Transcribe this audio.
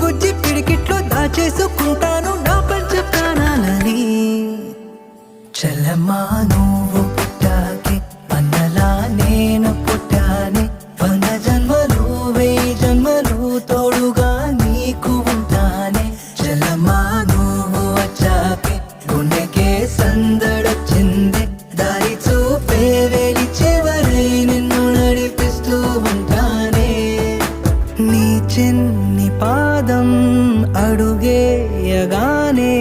బుజ్జి పిడికిట్లో దాచేసుకుంటాను నా పంచ ప్రాణాలని. చెల్లమ్మా నువ్వు పుట్టాకే అన్నలా నేను పుట్టానే, 100 జన్మలు 1000 జన్మలు తోడుగా నీకు ఉంటానే. చెల్లమ్మా నువ్వు వచ్చాకే గుండెకే సందడొచ్చింది, దారి చూపే వేలి చివరై నిన్ను నడిపిస్తూ ఉంటానే. నీ చిన్ని పాదం అడుగేయగానే